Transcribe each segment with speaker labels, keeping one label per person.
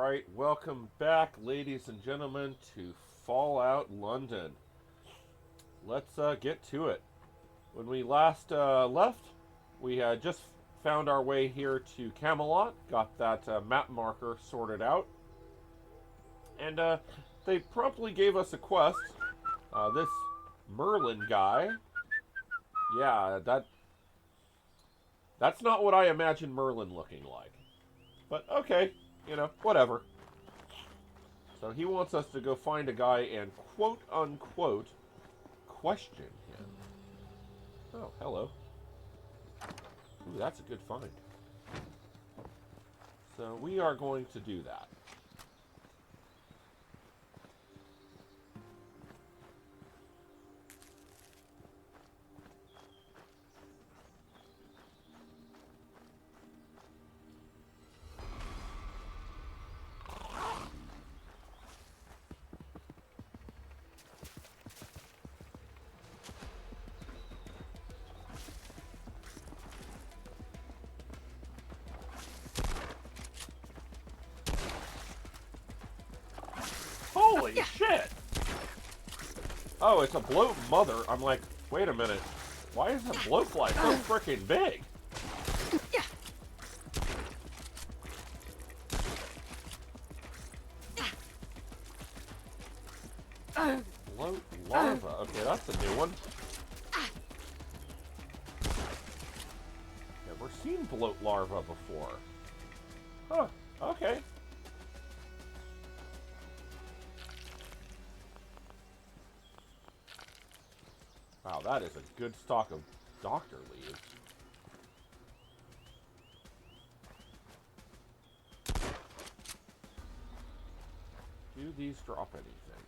Speaker 1: Alright, welcome back, ladies and gentlemen, to Fallout London. Let's get to it. When we last left, we had just found our way here to Camelot, got that map marker sorted out, and they promptly gave us a quest. This Merlin guy, yeah, that's not what I imagine Merlin looking like. But okay, whatever. So he wants us to go find a guy and quote unquote question him. Oh, hello. Ooh, that's a good find. So we are going to do that. Holy shit! Oh, it's a bloat mother. I'm like, wait a minute. Why is that blowfly so freaking big? Bloat larva. Okay, that's a new one. Never seen bloat larva before. Huh, okay. Wow, that is a good stock of doctor leaves. Do these drop anything?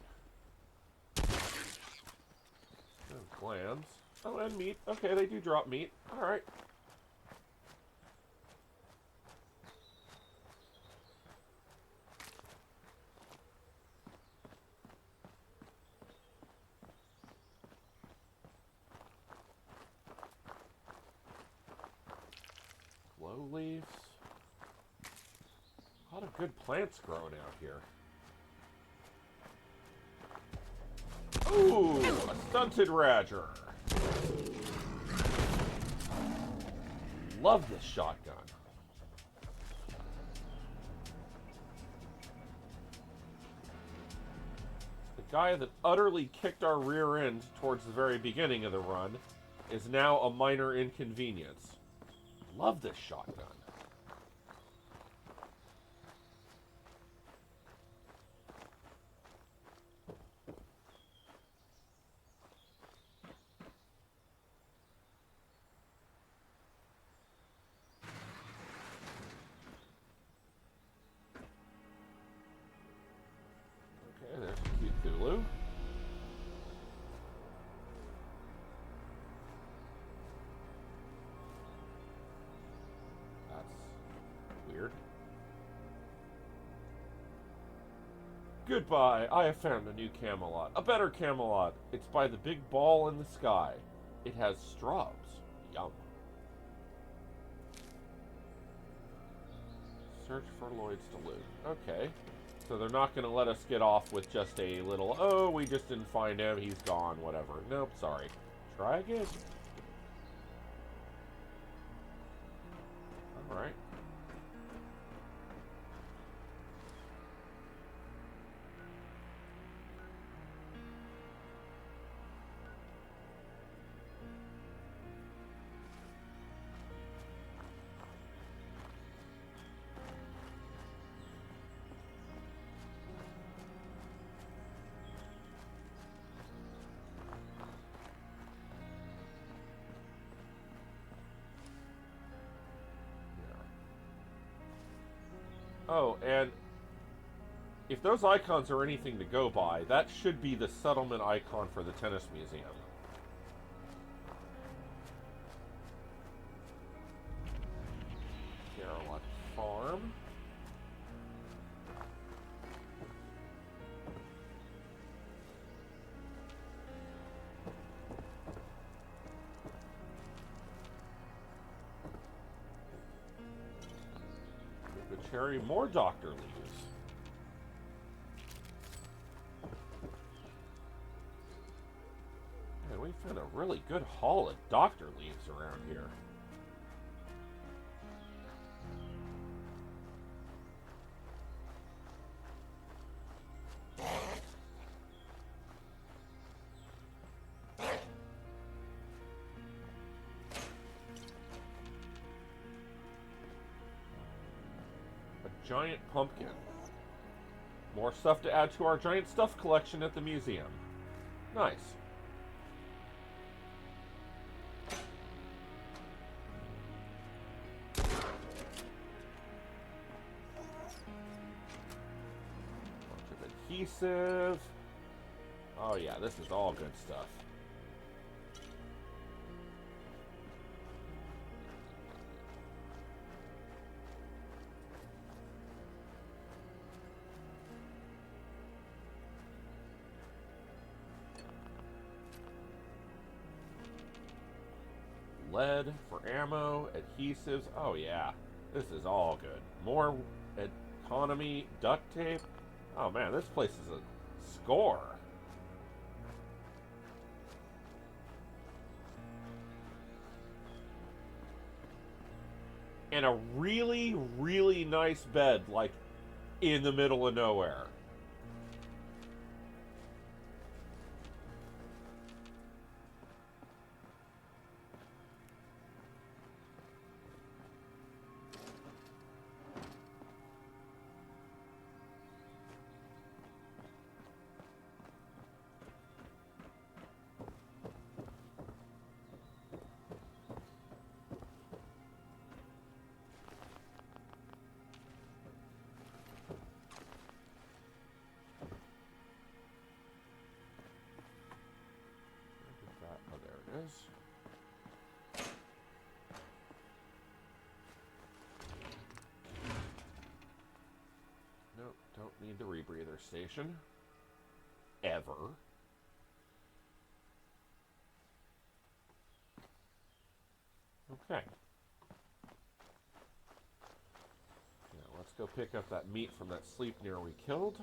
Speaker 1: Oh, glands. Oh, and meat. Okay, they do drop meat. Alright. Glow leaves. A lot of good plants growing out here. Ooh, a stunted Radger. Love this shotgun. The guy that utterly kicked our rear end towards the very beginning of the run is now a minor inconvenience. Love this shotgun. Okay, there's a cute Thulu. That's weird. Goodbye, I have found a new Camelot. A better Camelot. It's by the big ball in the sky. It has straws. Yum. Search for Lloyd's to loot. Okay. So they're not going to let us get off with just a little, oh, we just didn't find him, he's gone, whatever. Nope, sorry. Try again. Alright. Oh, and if those icons are anything to go by, that should be the settlement icon for the tennis museum. Camelot Farm. Cherry, more doctor leaves. Found a really good haul of doctor leaves around here. A giant pumpkin. More stuff to add to our giant stuff collection at the museum. Nice. Bunch of adhesive. Oh yeah, this is all good stuff. Lead for ammo, adhesives. Oh yeah, this is all good. More economy duct tape. Oh man, this place is a score. And a really, really nice bed, like in the middle of nowhere. Oh, there it is. Nope, don't need the rebreather station. Ever. Okay. Now let's go pick up that meat from that sleepnir we killed.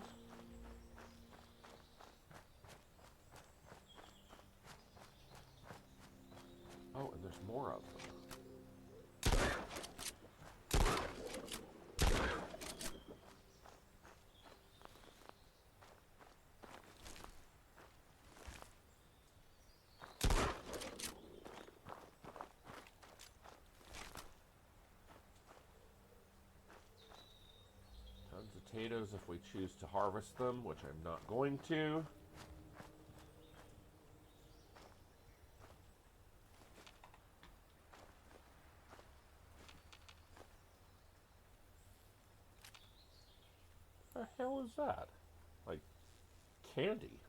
Speaker 1: Oh, and there's more of them. Tons of potatoes if we choose to harvest them, which I'm not going to. The hell is that? Like candy.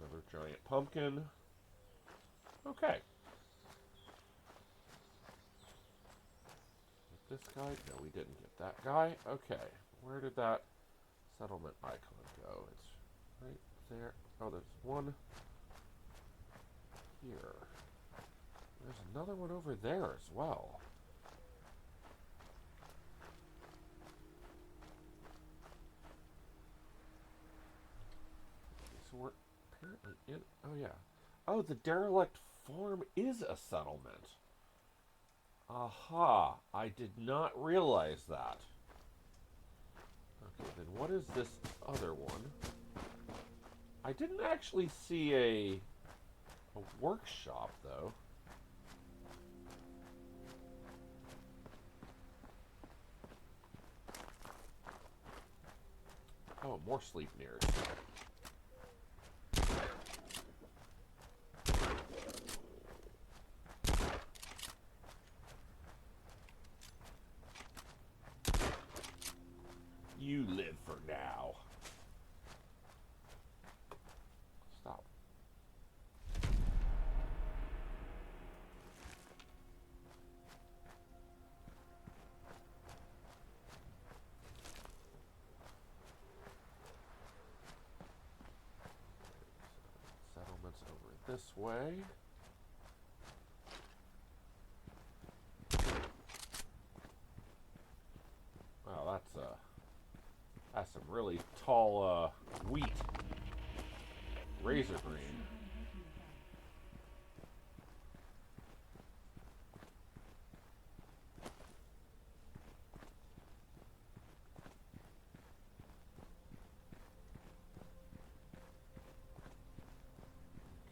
Speaker 1: Another giant pumpkin. Okay. This guy? No, we didn't get that guy. Okay. Where did that settlement icon go? It's right there. Oh, there's one here. There's another one over there as well. So we're apparently in... Oh, yeah. Oh, the derelict farm is a settlement. Aha. I did not realize that. Okay, then what is this other one? I didn't actually see a workshop, though. Oh, more sleepnirs. You live for now. Stop. Settlements over this way. really tall wheat. Razor green.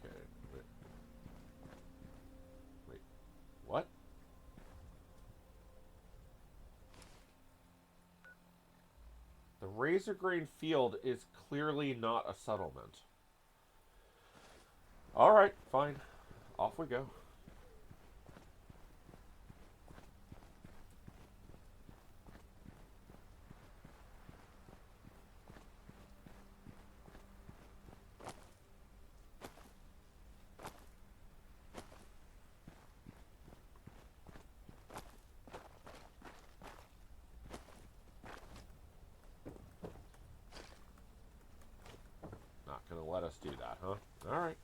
Speaker 1: Okay, wait. What? The razor green field is clearly not a settlement. Alright, fine. Off we go. Not gonna let us do that, huh? Alright.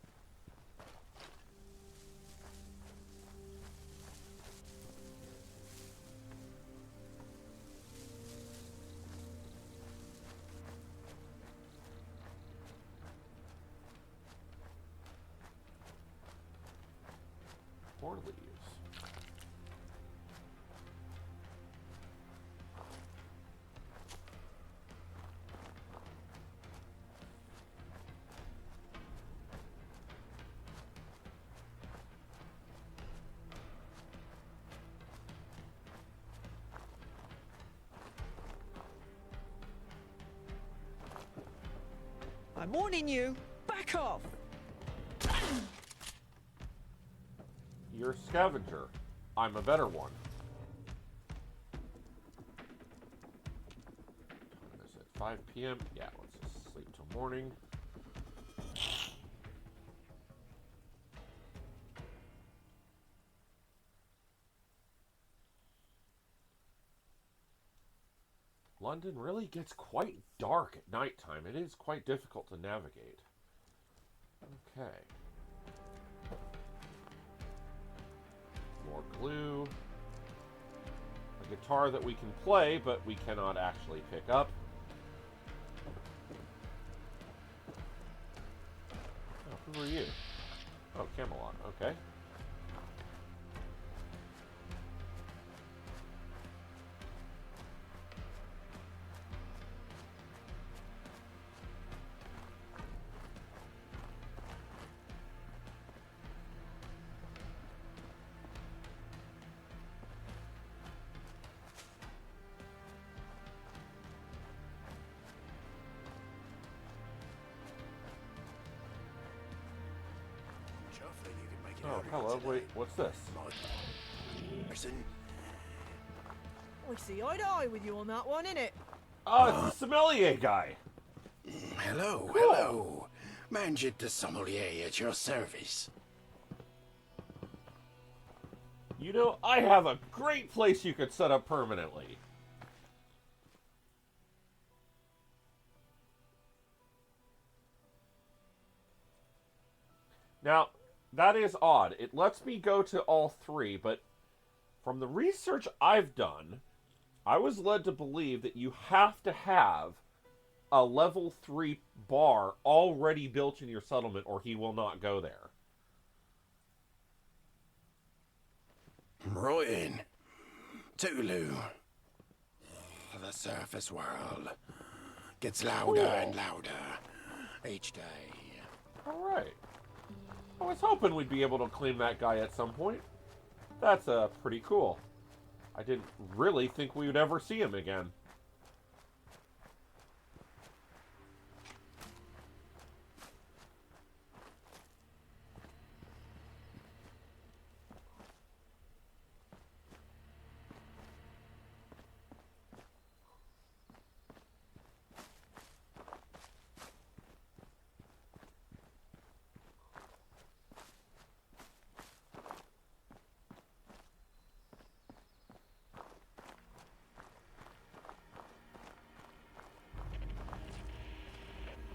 Speaker 1: More leaves.
Speaker 2: I'm warning you. Back off.
Speaker 1: You're a scavenger. I'm a better one. Time is it 5 p.m.? Yeah, let's just sleep till morning. London really gets quite dark at nighttime. It is quite difficult to navigate. Okay. More glue. A guitar that we can play, but we cannot actually pick up. Oh, who are you? Oh, Camelot. Okay. Oh, hello. Wait, what's this?
Speaker 2: We see eye to eye with you on that one, innit?
Speaker 1: Oh, it's the sommelier guy.
Speaker 3: Hello,
Speaker 1: Cool.
Speaker 3: hello. Manjit the sommelier at your service.
Speaker 1: You know, I have a great place you could set up permanently. Now, that is odd. It lets me go to all three, but from the research I've done, I was led to believe that you have to have a level 3 bar already built in your settlement or he will not go there.
Speaker 3: Right in. Tulu. The surface world gets louder and louder each day.
Speaker 1: Alright. I was hoping we'd be able to claim that guy at some point. That's pretty cool. I didn't really think we would ever see him again.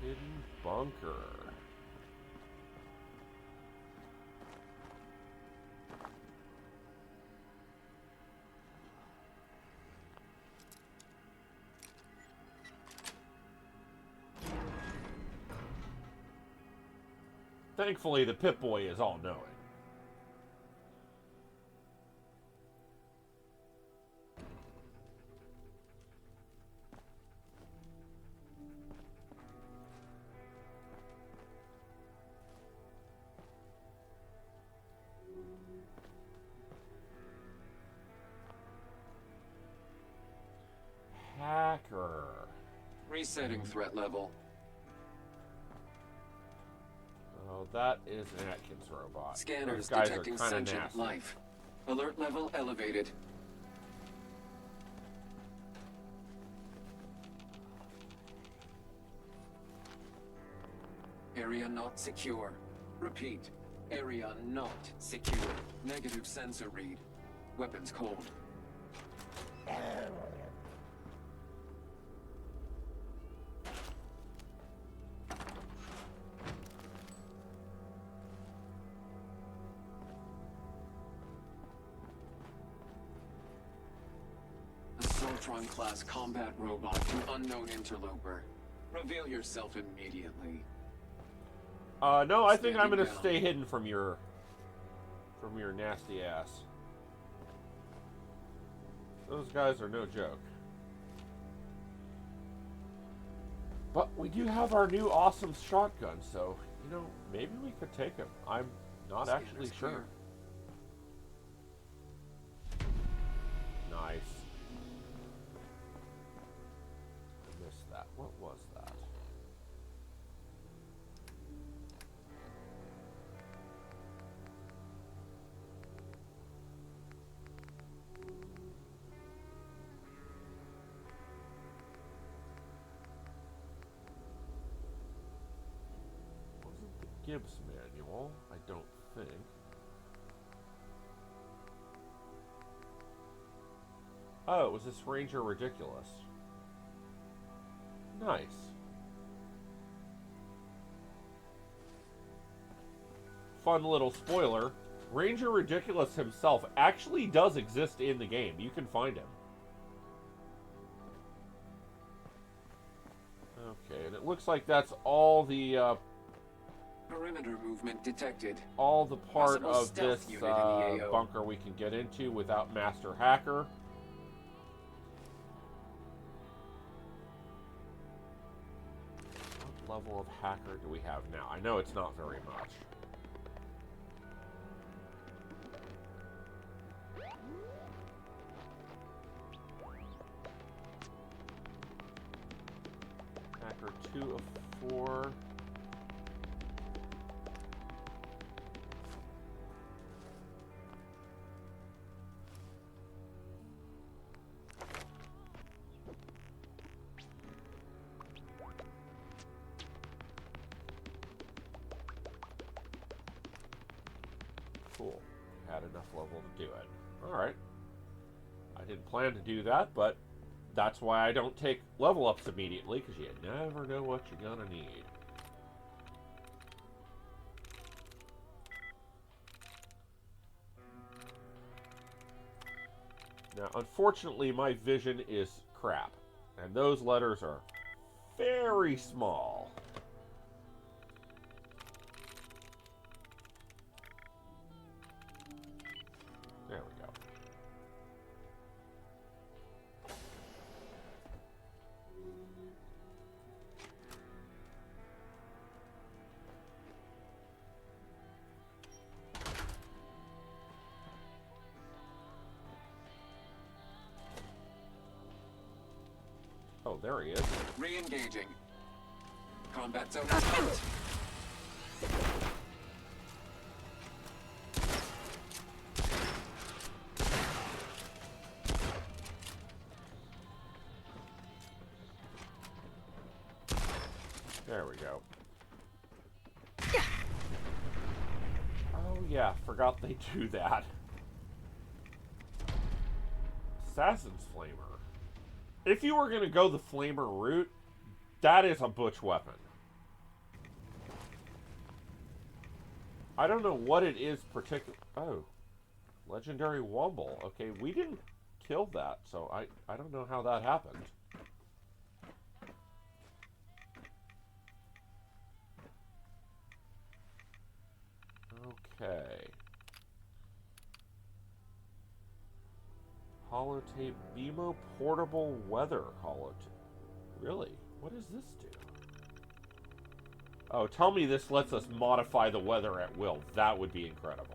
Speaker 1: Hidden bunker. Thankfully, the Pip-Boy is all-knowing. Hacker.
Speaker 4: Resetting threat level.
Speaker 1: Oh, that is an Atkins robot.
Speaker 4: Scanners
Speaker 1: Those guys
Speaker 4: detecting
Speaker 1: are kind of
Speaker 4: sentient
Speaker 1: nasty.
Speaker 4: life. Alert level elevated. Area not secure. Repeat. Area not secure. Negative sensor read. Weapons cold. Assaultron-class combat robot to unknown interloper. Reveal yourself immediately.
Speaker 1: No, I think I'm
Speaker 4: Standing
Speaker 1: gonna
Speaker 4: down.
Speaker 1: stay hidden from your nasty ass. Those guys are no joke. But we do have our new awesome shotgun, so, you know, maybe we could take him. I'm not actually
Speaker 4: Scanners
Speaker 1: sure.
Speaker 4: clear.
Speaker 1: Nice. I missed that. What was that? Wasn't the Gibbs manual? I don't think. Oh, it was this Ranger Ridiculous. Nice. Fun little spoiler. Ranger Ridiculous himself actually does exist in the game. You can find him. Okay, and it looks like that's all the
Speaker 4: Perimeter movement detected.
Speaker 1: all the part
Speaker 4: Possible
Speaker 1: of
Speaker 4: stealth
Speaker 1: this
Speaker 4: unit in the AO.
Speaker 1: bunker we can get into without Master Hacker. What level of hacker do we have now? I know it's not very much. Hacker 2 of 4. Cool. Had enough level to do it. Alright. I didn't plan to do that, but that's why I don't take level ups immediately, because you never know what you're gonna need. Now, unfortunately, my vision is crap, and those letters are very small. There we go. Oh, there he is.
Speaker 4: Re-engaging. Combat zone is out.
Speaker 1: There we go. Oh yeah, forgot they do that. Assassin's Flamer. If you were going to go the Flamer route, that is a butch weapon. I don't know what it is particular. Oh. Legendary Wumble. Okay, we didn't kill that, so I don't know how that happened. Holotape BMO portable weather holotape. Really? What does this do? Oh, tell me this lets us modify the weather at will. That would be incredible.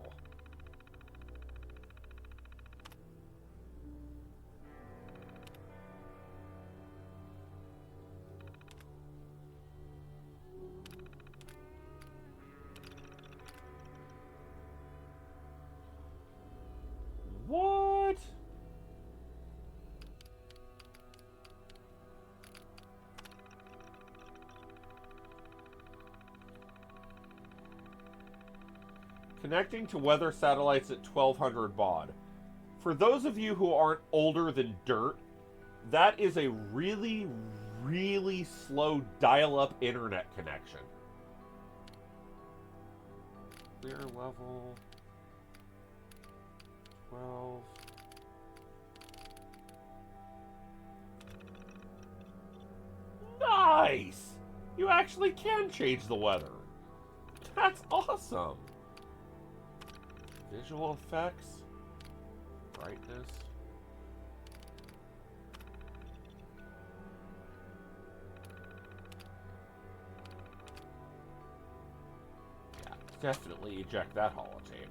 Speaker 1: What? Connecting to weather satellites at 1200 baud. For those of you who aren't older than dirt, that is a really, really slow dial-up internet connection. Clear level 12. Nice! You actually can change the weather. That's awesome. Visual effects, brightness. Yeah, definitely eject that holotape.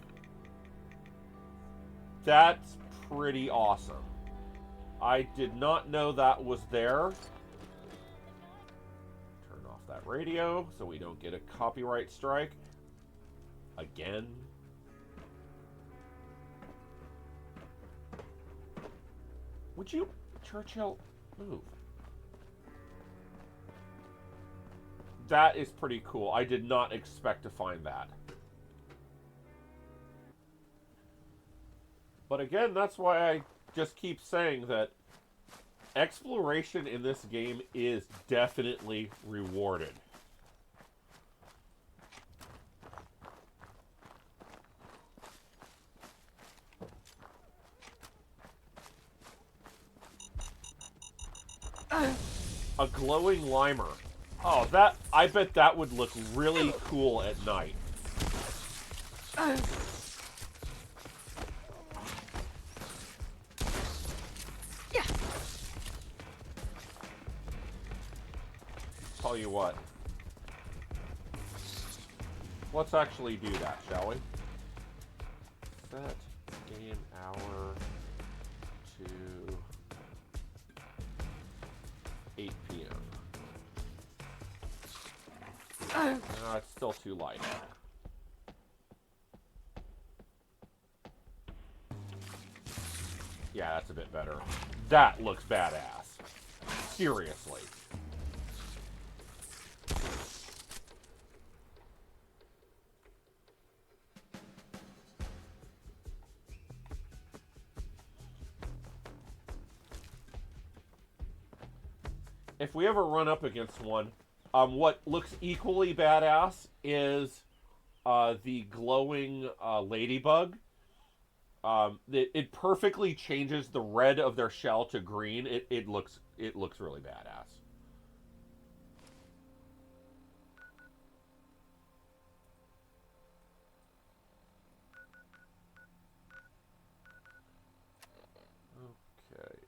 Speaker 1: That's pretty awesome. I did not know that was there. Turn off that radio so we don't get a copyright strike. Again. Would you, Churchill, move? That is pretty cool. I did not expect to find that. But again, that's why I just keep saying that exploration in this game is definitely rewarded. A glowing limer. Oh, that, I bet that would look really cool at night.
Speaker 2: Yeah.
Speaker 1: Tell you what. Let's actually do that, shall we? Set game hour to 8 p.m. No, it's still too light. Yeah, that's a bit better. That looks badass. Seriously. If we ever run up against one, what looks equally badass is the glowing ladybug. It perfectly changes the red of their shell to green. It looks really badass. Okay,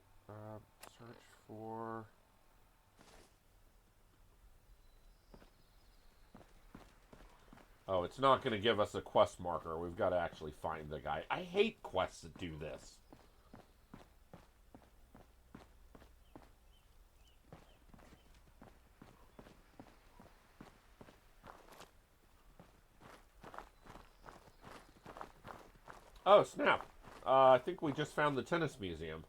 Speaker 1: search for. Oh, it's not going to give us a quest marker. We've got to actually find the guy. I hate quests that do this. Oh, snap. I think we just found the tennis museum.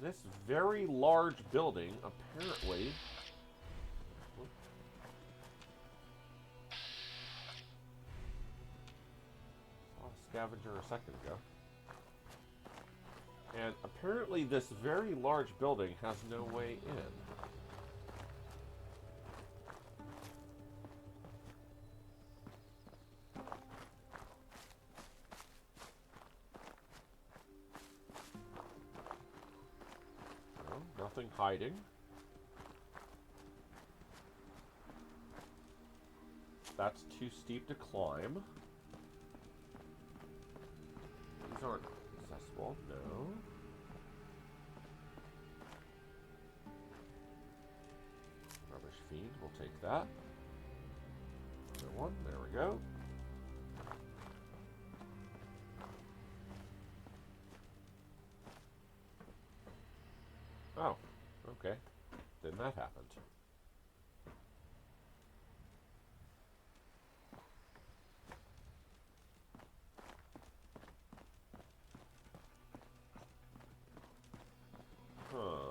Speaker 1: This very large building, apparently... Saw a scavenger a second ago. And apparently this very large building has no way in. Nothing hiding. That's too steep to climb. These aren't accessible, no. Rubbish fiend, we'll take that. Another one, there we go. Oh, okay. Then that happened. Huh.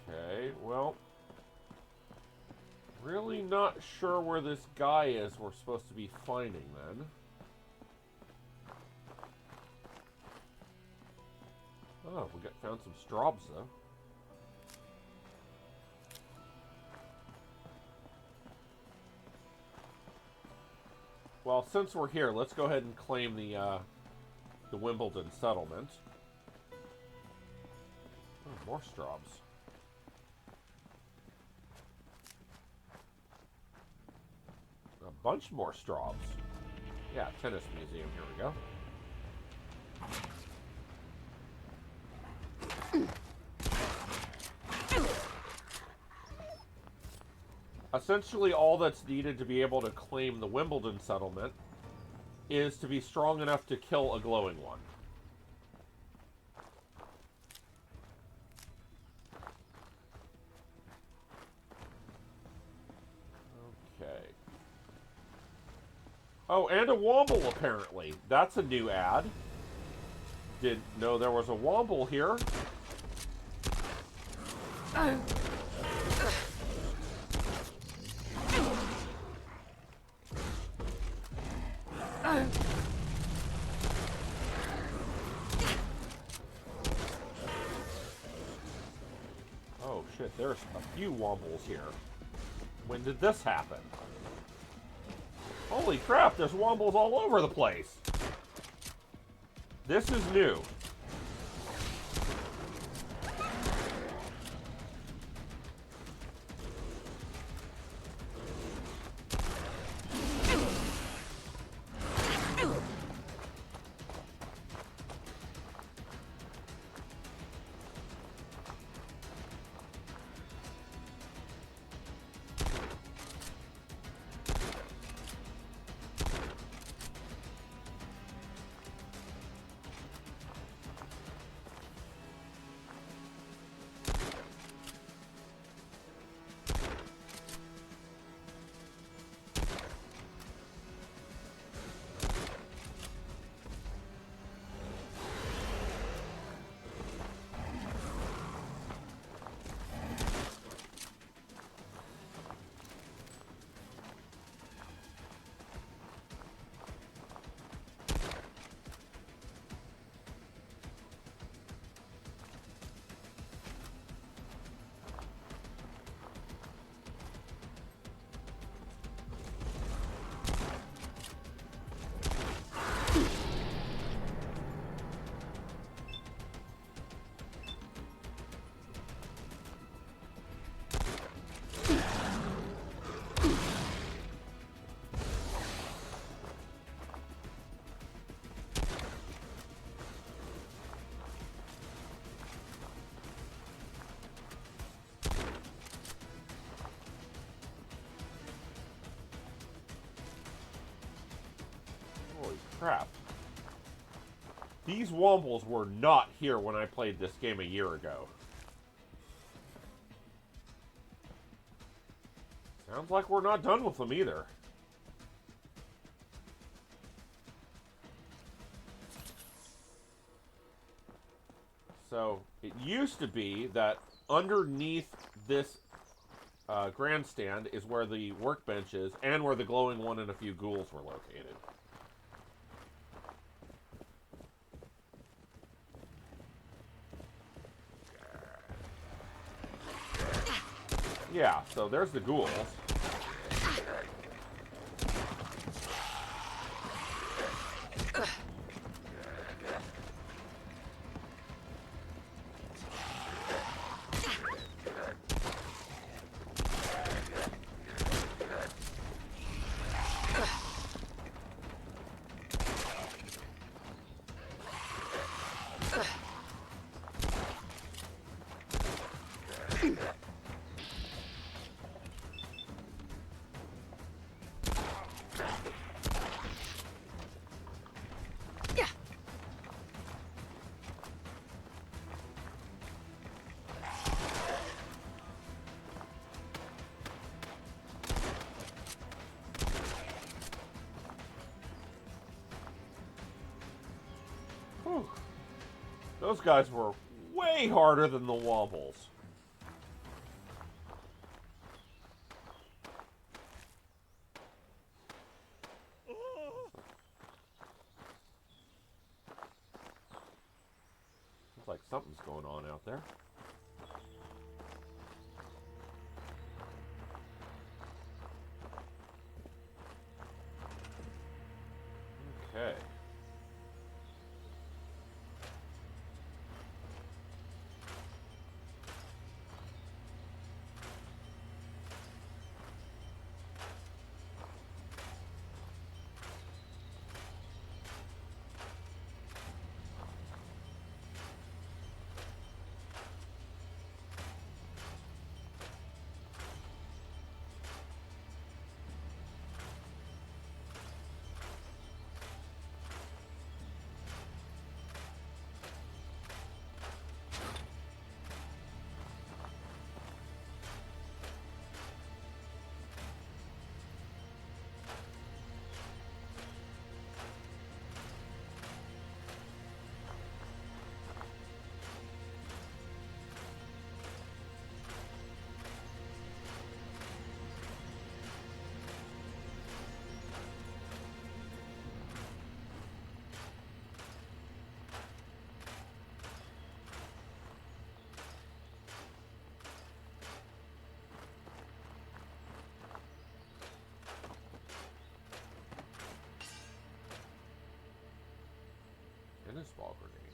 Speaker 1: Okay, well, really not sure where this guy is we're supposed to be finding then. Oh, we found some straws though. Well, since we're here, let's go ahead and claim the Wimbledon settlement. Oh, more straws. A bunch more straws. Yeah, tennis museum. Here we go. Essentially, all that's needed to be able to claim the Wimbledon settlement is to be strong enough to kill a glowing one. Okay. Oh, and a Womble, apparently. That's a new ad. Didn't know there was a Womble here. Oh shit, there's a few Wombles here. When did this happen? Holy crap, there's Wombles all over the place. This is new. Holy crap. These Wombles were not here when I played this game a year ago. Sounds like we're not done with them either. So, it used to be that underneath this grandstand is where the workbench is, and where the glowing one and a few ghouls were located. Yeah, so there's the ghouls. Whew. Those guys were way harder than the Wobbles. Looks like something's going on out there. Okay. Tennis ball grenade.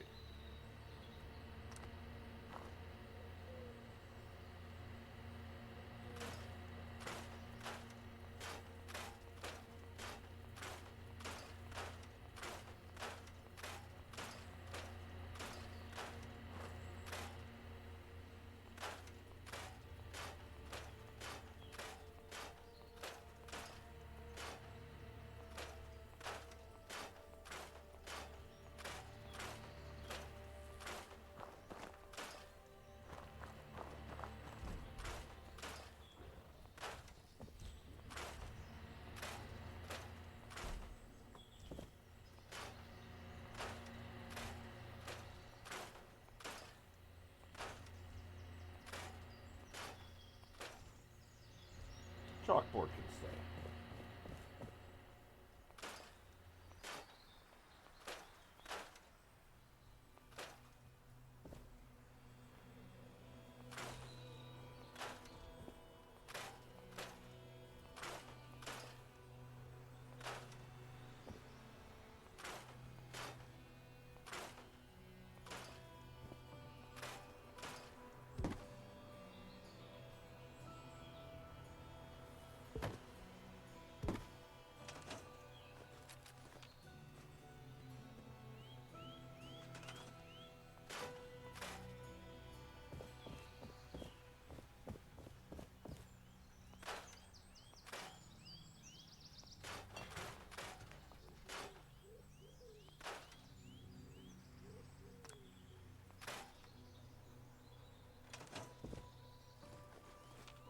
Speaker 1: Chalkboard can stay.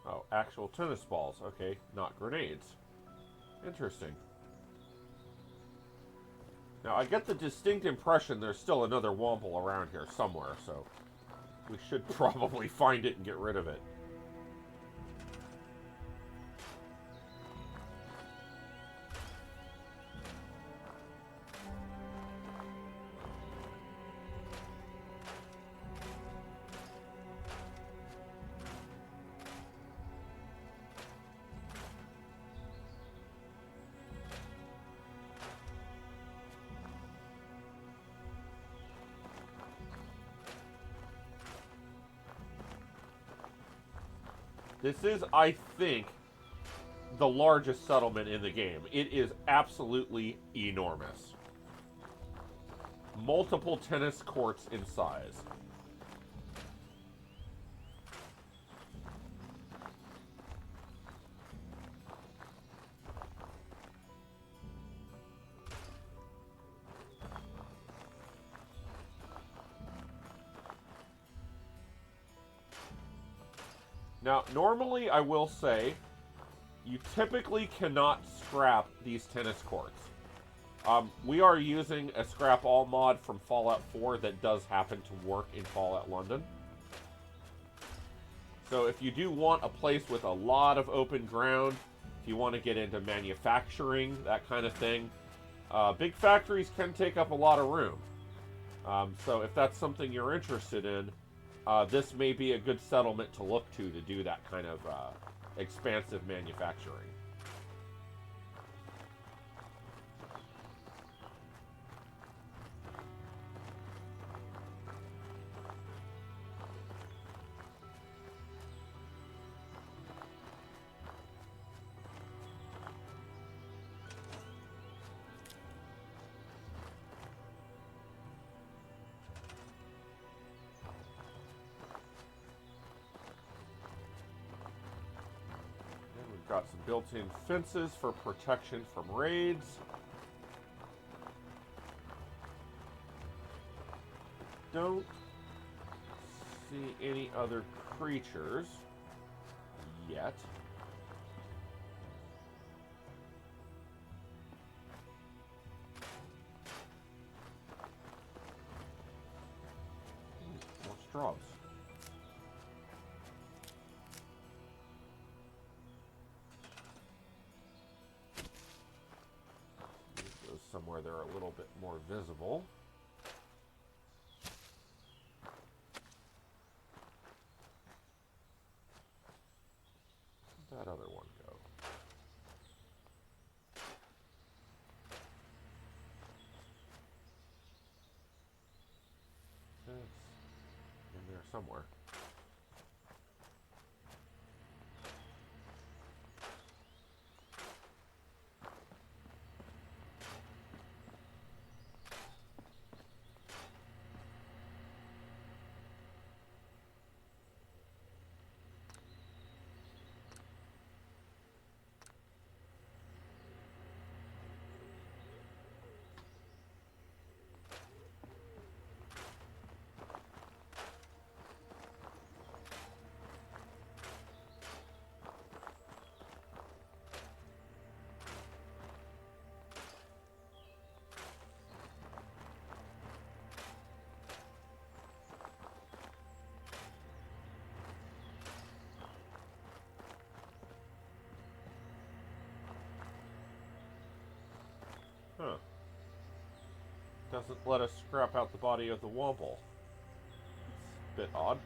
Speaker 1: Oh, actual tennis balls. Okay, not grenades. Interesting. Now, I get the distinct impression there's still another Womble around here somewhere, so we should probably find it and get rid of it. This is, I think, the largest settlement in the game. It is absolutely enormous. Multiple tennis courts in size. Now, normally, I will say, you typically cannot scrap these tennis courts. We are using a scrap all mod from Fallout 4 that does happen to work in Fallout London. So if you do want a place with a lot of open ground, if you want to get into manufacturing, that kind of thing, big factories can take up a lot of room. So if that's something you're interested in, this may be a good settlement to look to do that kind of expansive manufacturing. Got some built-in fences for protection from raids. Don't see any other creatures yet. More straws. Somewhere they're a little bit more visible. Where'd that other one go? It's in there somewhere. Huh. Doesn't let us scrap out the body of the Womble. It's a bit odd.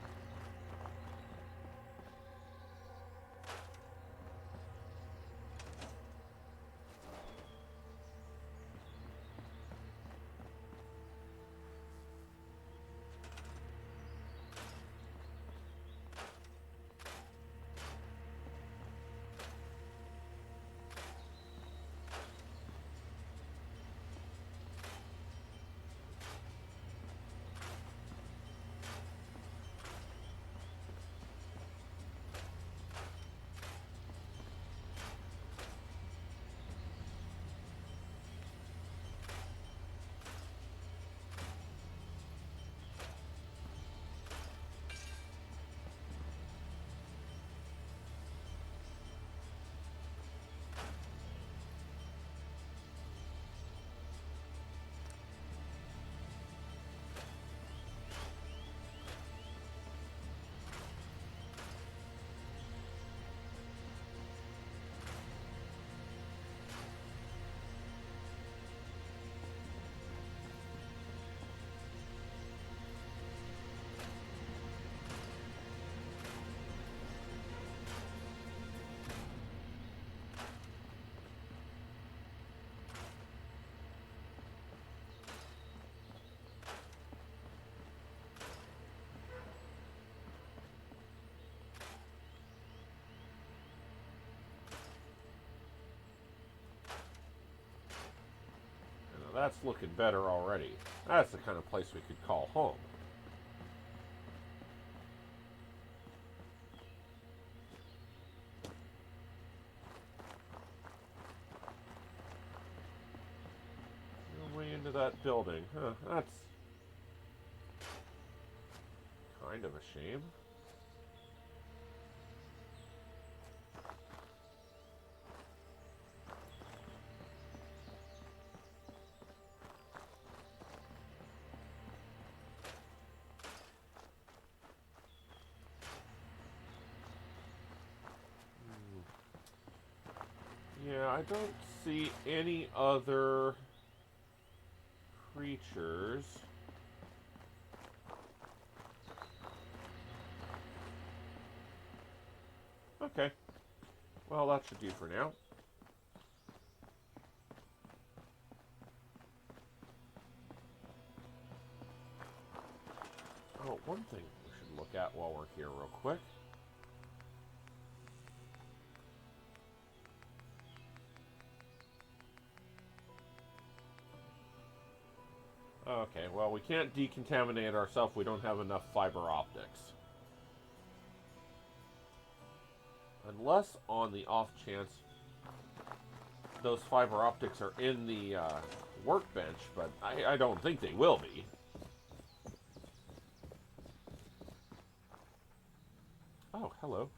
Speaker 1: That's looking better already. That's the kind of place we could call home. No way into that building. Huh, that's kind of a shame. I don't see any other creatures. Okay. Well, that should do for now. Oh, one thing we should look at while we're here real quick. Okay, well, we can't decontaminate ourselves. We don't have enough fiber optics. Unless on the off chance those fiber optics are in the workbench, but I don't think they will be. Oh, hello.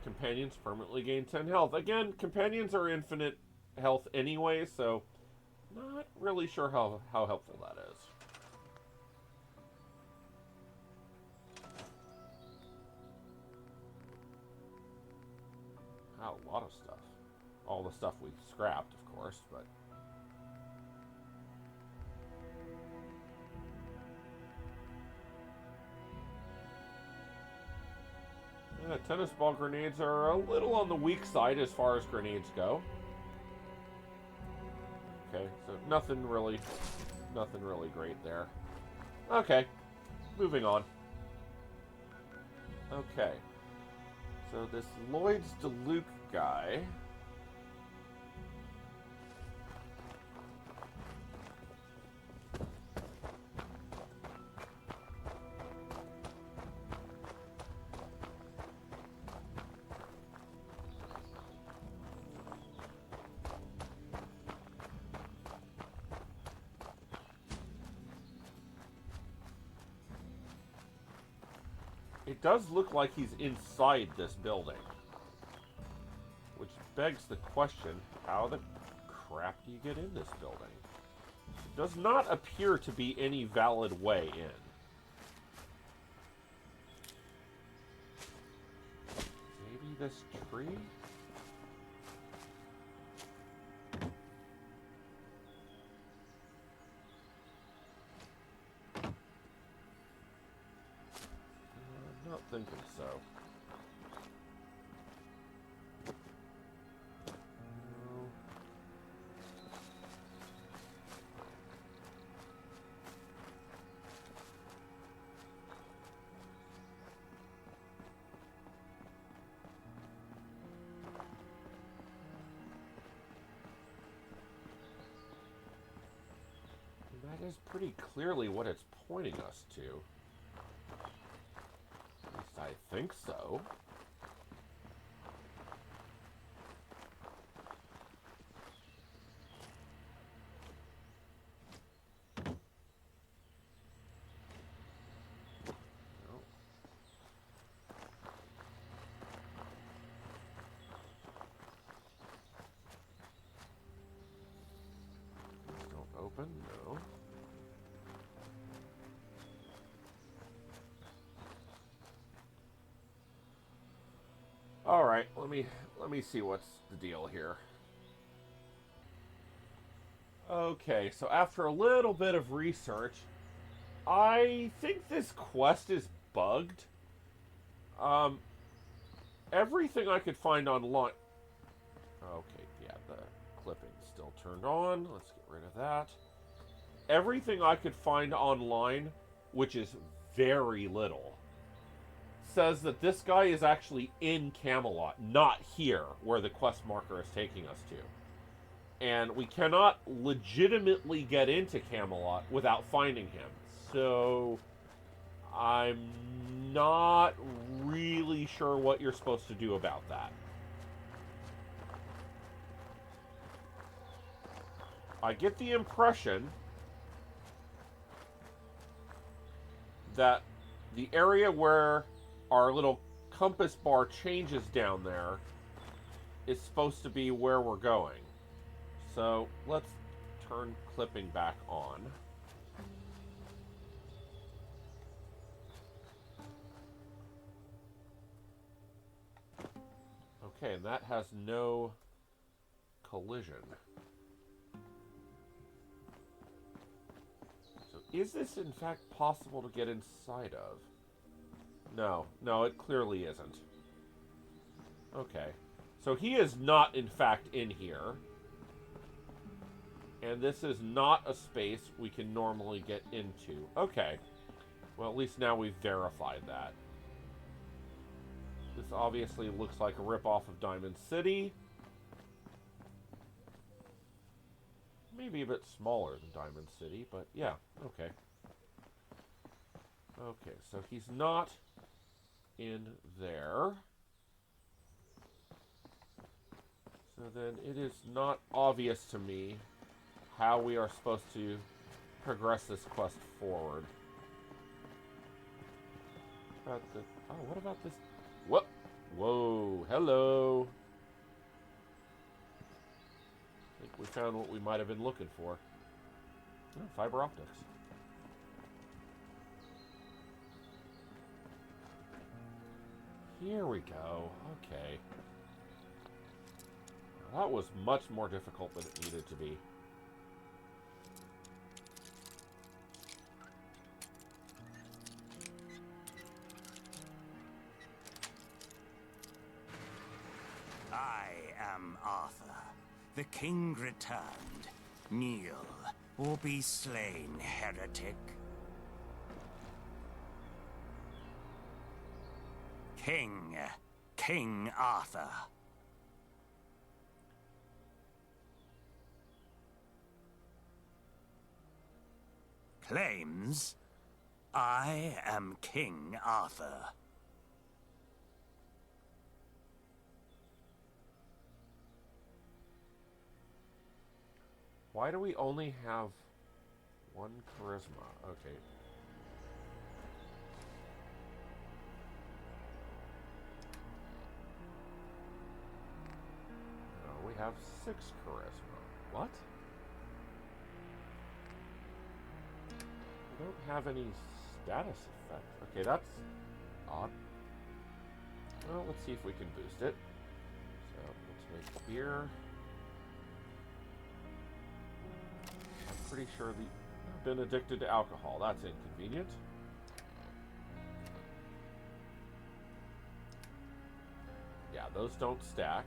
Speaker 1: Companions permanently gain 10 health. Again, companions are infinite health anyway, so not really sure how helpful that is. Oh, a lot of stuff. All the stuff we scrapped, of course, but... Yeah, tennis ball grenades are a little on the weak side as far as grenades go. Okay, so nothing really great there. Okay, moving on. Okay, so this Lloyd's DeLuke guy... It does look like he's inside this building. Which begs the question, how the crap do you get in this building? It does not appear to be any valid way in. Maybe this tree? Not thinking so. No. That is pretty clearly what it's pointing us to. I think so. No. These don't open, no. All right, let me see what's the deal here. Okay, so after a little bit of research, I think this quest is bugged. Everything I could find online. Okay, yeah, the clipping's still turned on. Let's get rid of that. Everything I could find online, which is very little, says that this guy is actually in Camelot, not here, where the quest marker is taking us to. And we cannot legitimately get into Camelot without finding him. So, I'm not really sure what you're supposed to do about that. I get the impression that the area where our little compass bar changes down there is supposed to be where we're going. So let's turn clipping back on. Okay, and that has no collision. So is this in fact possible to get inside of? No. No, it clearly isn't. Okay. So he is not in fact in here. And this is not a space we can normally get into. Okay. Well, at least now we've verified that. This obviously looks like a ripoff of Diamond City. Maybe a bit smaller than Diamond City, but yeah, okay. Okay, so he's not in there. So then it is not obvious to me how we are supposed to progress this quest forward. What about this? What? Whoa, hello. I think we found what we might have been looking for. Oh, fiber optics. Here we go. Okay. That was much more difficult than it needed to be.
Speaker 5: I am Arthur. The king returned. Kneel, or be slain, heretic. King Arthur. Claims, I am King Arthur.
Speaker 1: Why do we only have one charisma? Okay. No, we have 6 charisma. What? We don't have any status effect. Okay, that's odd. Well, let's see if we can boost it. So, let's make beer. Pretty sure I've been addicted to alcohol. That's inconvenient. Yeah, those don't stack.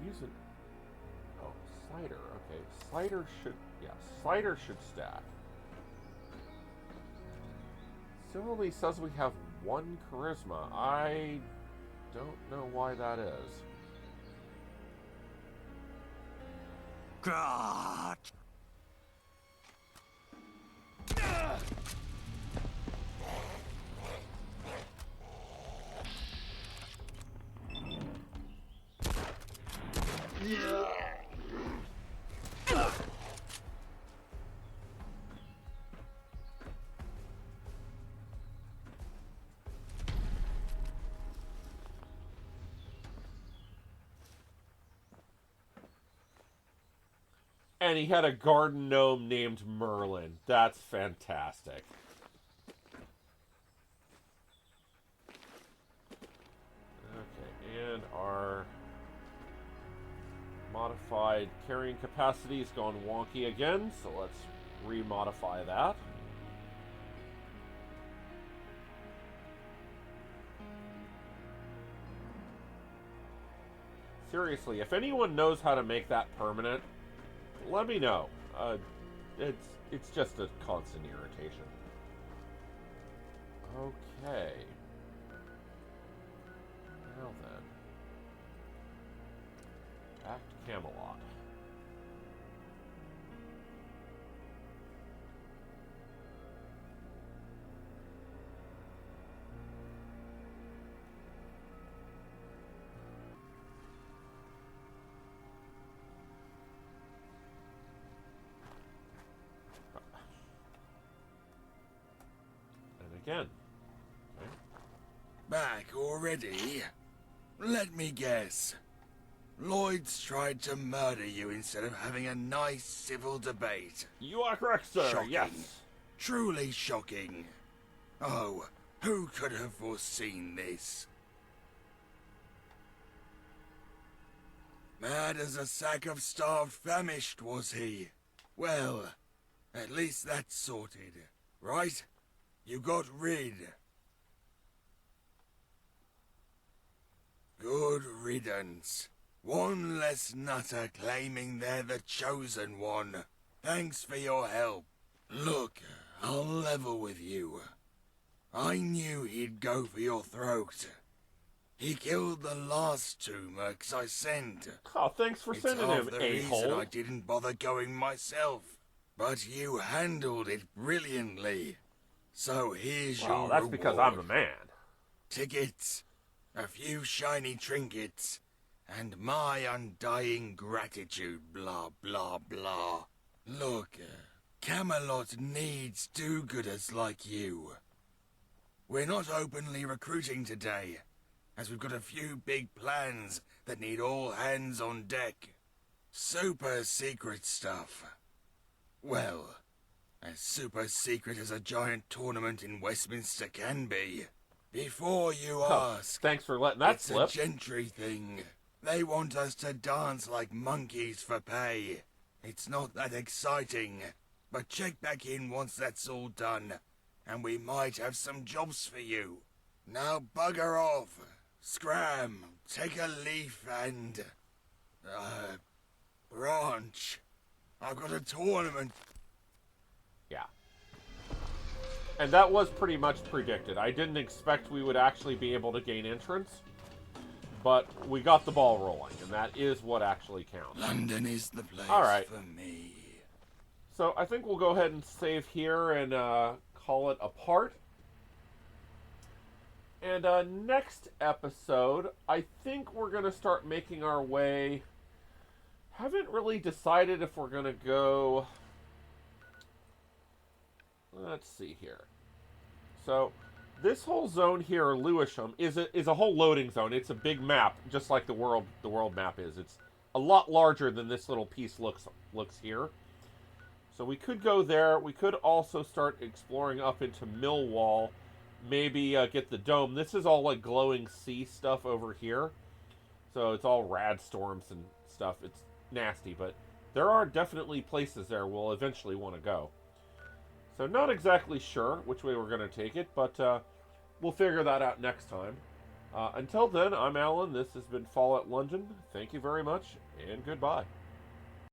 Speaker 1: Use it. Oh, cider. Okay, cider should. Yeah, cider should stack. Similarly, says we have 1 charisma. I don't know why that is.
Speaker 5: God.
Speaker 1: And he had a garden gnome named Merlin. That's fantastic. Okay, and our modified carrying capacity's gone wonky again, so let's remodify that. Seriously, if anyone knows how to make that permanent, let me know. It's just a constant irritation. Okay. Now then. Back to Camelot. Again. Okay.
Speaker 3: Back already? Let me guess. Lloyd's tried to murder you instead of having a nice civil debate.
Speaker 1: You are correct, sir.
Speaker 3: Shocking.
Speaker 1: Yes.
Speaker 3: Truly shocking. Oh, who could have foreseen this? Mad as a sack of starved famished, was he? Well, at least that's sorted, right? You got rid. Good riddance. One less nutter claiming they're the chosen one. Thanks for your help. Look, I'll level with you. I knew he'd go for your throat. He killed the last two mercs I sent.
Speaker 1: Oh, thanks for
Speaker 3: It's
Speaker 1: sending
Speaker 3: half
Speaker 1: him,
Speaker 3: the reason
Speaker 1: a-hole.
Speaker 3: I didn't bother going myself. But you handled it brilliantly. So here's
Speaker 1: Well,
Speaker 3: your
Speaker 1: that's
Speaker 3: reward.
Speaker 1: because I'm the man.
Speaker 3: Tickets, a few shiny trinkets, and my undying gratitude, blah, blah, blah. Look, Camelot needs do-gooders like you. We're not openly recruiting today, as we've got a few big plans that need all hands on deck. Super secret stuff. Well, as super secret as a giant tournament in Westminster can be. Before you
Speaker 1: Oh,
Speaker 3: ask,
Speaker 1: thanks for letting that
Speaker 3: it's
Speaker 1: slip.
Speaker 3: a gentry thing. They want us to dance like monkeys for pay. It's not that exciting, but check back in once that's all done, and we might have some jobs for you. Now bugger off, scram, take a leaf and... branch. I've got a tournament.
Speaker 1: Yeah. And that was pretty much predicted. I didn't expect we would actually be able to gain entrance, but we got the ball rolling, and that is what actually counts.
Speaker 3: London is the place
Speaker 1: All right.
Speaker 3: for me.
Speaker 1: So I think we'll go ahead and save here and call it a part. And next episode, I think we're going to start making our way... Haven't really decided if we're going to go... Let's see here. So, this whole zone here, Lewisham, is a whole loading zone. It's a big map, just like the world map is. It's a lot larger than this little piece looks here. So we could go there. We could also start exploring up into Millwall. Maybe get the dome. This is all like glowing sea stuff over here. So it's all rad storms and stuff. It's nasty, but there are definitely places there we'll eventually want to go. So not exactly sure which way we're going to take it, but we'll figure that out next time. Until then, I'm Alan. This has been Fallout London. Thank you very much, and goodbye.